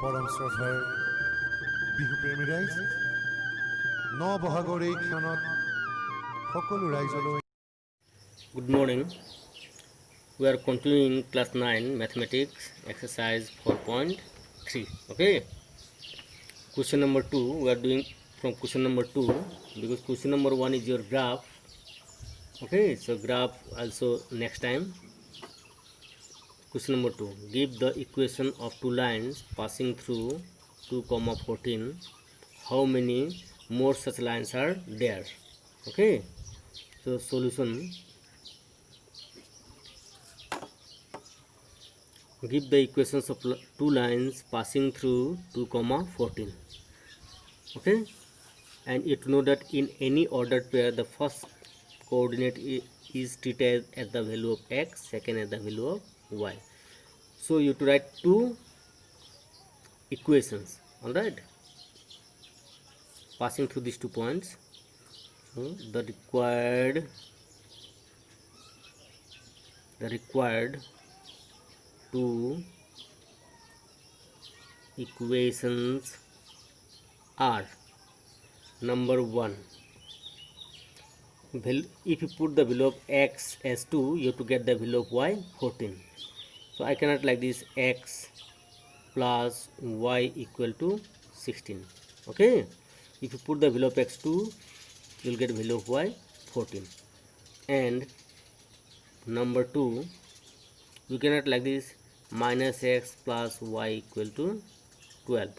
পৰম শ্ৰদ্ধাৰ বিহুপ্ৰেমী ৰাইজ, নবহাগৰ এই ক্ষণত সকলো ৰাইজলৈ Good morning. We are continuing class 9 mathematics exercise 4.3. Okay. Question number 2. We are doing from question number 2 because question number 1 is your graph. Okay. So graph also next time. Question number 2. Give the equation of two lines passing through 2,14. How many more such lines are there? Okay. So solution. Give the equations of two lines passing through 2,14. Okay, and you know that in any ordered pair the first coordinate is treated as the value of x, second as the value of y. So you have to write two equations, all right, passing through these 2 points. So the required two equations are: number 1, if you put the value of x as 2, you have to get the value of y 14. So I cannot like this, x plus y equal to 16. Okay, if you put the value of x 2, you will get value of y 14. And number 2, you cannot like this, minus x plus y equal to 12.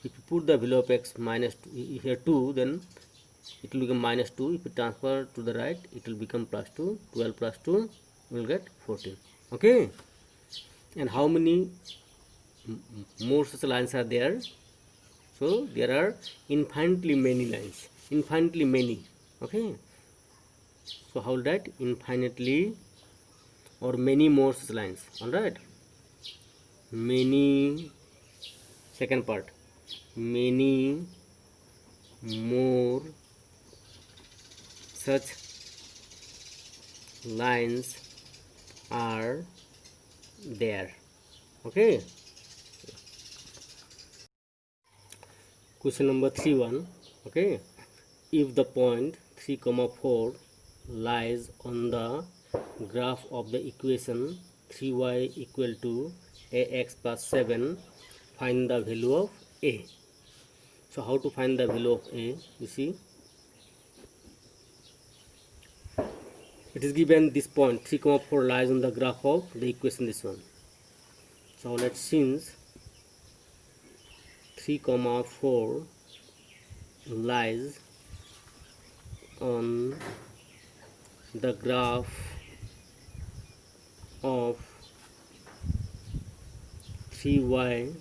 If you put the value of x minus 2, here 2, then it will become minus 2. If you transfer to the right, it will become plus 2. 12 plus 2 will get 14. Okay, and how many more such lines are there? So there are infinitely many lines, infinitely many. Okay, so how will that? Infinitely or many more such lines. All right, many, second part, many more such lines are there. Okay, question number 3.1. Okay, if the point 3,4 lies on the graph of the equation 3y equal to ax plus 7, find the value of a. So how to find the value of a? You see, it is given this point 3,4 lies on the graph of the equation, this one. So let's since 3,4 lies on the graph of 3y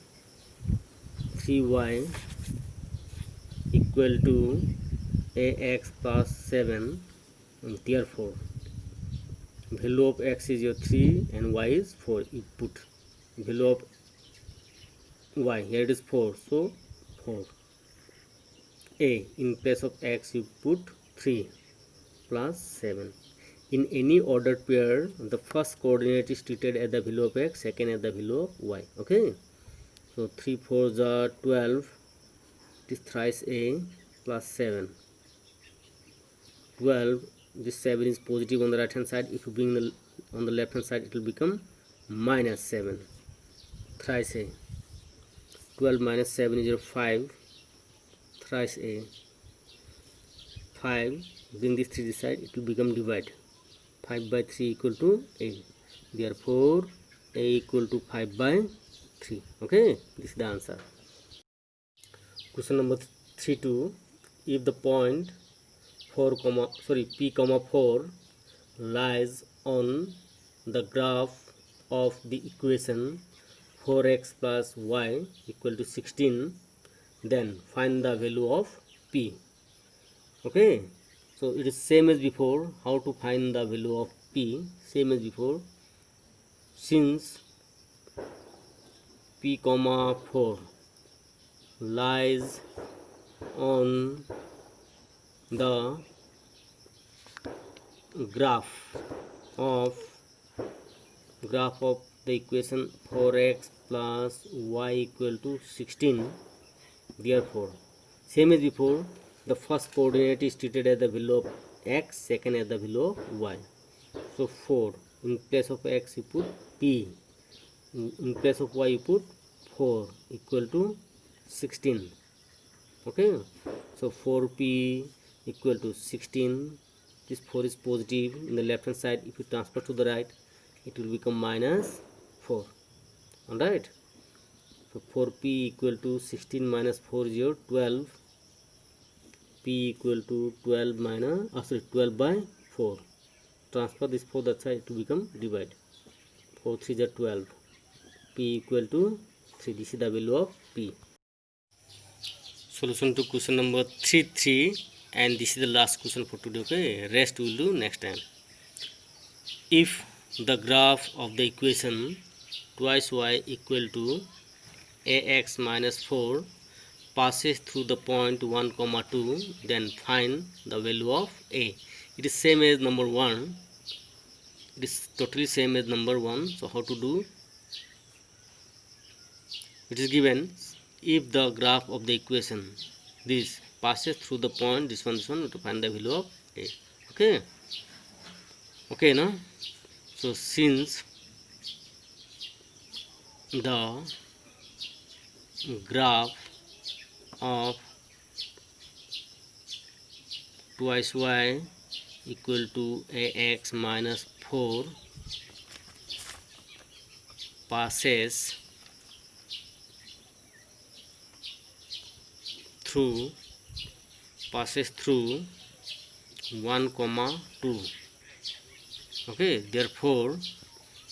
equal to ax plus 7, and therefore value of x is your 3 and y is 4. You put value of y, here it is 4, so 4. A, in place of x you put 3 plus 7. In any ordered pair, the first coordinate is treated as the value of x, second as the value of y. Okay, so 3 4s are 12. It is thrice a plus 7. 12. This 7 is positive on the right hand side. If you bring the on the left hand side, it will become minus 7. Thrice a. 12 minus 7 is your 5. Thrice a. 5. Bring this 3 this side, it will become divide. 5 by 3 equal to a. Therefore a equal to 5 by 3. Okay, this is the answer. Question number 3.2. If the point p, 4 lies on the graph of the equation 4x plus y equal to 16, then find the value of p. Okay, so it is same as before. How to find the value of p? Same as before. Since p, 4 lies on the graph of the equation 4x plus y equal to 16. Therefore, same as before, the first coordinate is treated as the value of x, second as the value of y. So 4, in place of x you put p, in place of y you put 4 equal to 16. Okay, so 4p equal to 16. This 4 is positive in the left hand side. If you transfer to the right, it will become minus 4. Alright, so 4p equal to 16 minus 4 is 12. P equal to 12 minus 12 by 4. Transfer this 4 that side to become divide. 4 3 is 12. P equal to 3. This is the value of P. Solution to question number 3 and this is the last question for today. Okay, rest we will do next time. If the graph of the equation twice y equal to ax minus 4 passes through the point 1, 2, then find the value of a. It is same as number 1. It is totally same as number 1. So how to do? It is given if the graph of the equation this passes through the point this one to find the value of a. Okay now, so since the graph of twice y equal to ax minus 4 passes through 1, 2. Okay, therefore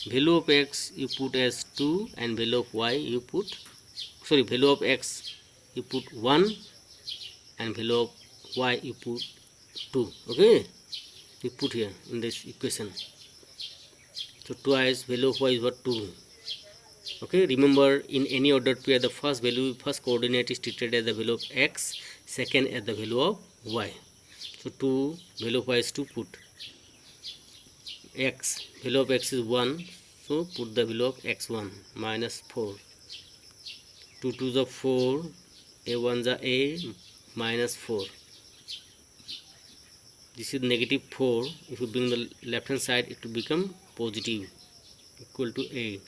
value of x you put as 2 and value of y you put, value of x you put 1 and value of y you put 2. Okay, you put here in this equation. So twice value of y is what? 2. Okay, remember in any ordered pair the first coordinate is treated as the value of x, second as the value of y. So 2 value of y is 2, put x, value of x is 1, so put the value of x1 minus 4. 2 to the 4, a1 is a minus 4. This is negative 4. If you bring the left hand side, it will become positive, equal to a.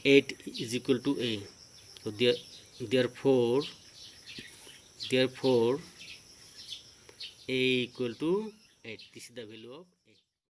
8 is equal to a. So therefore a equal to 8. This is the value of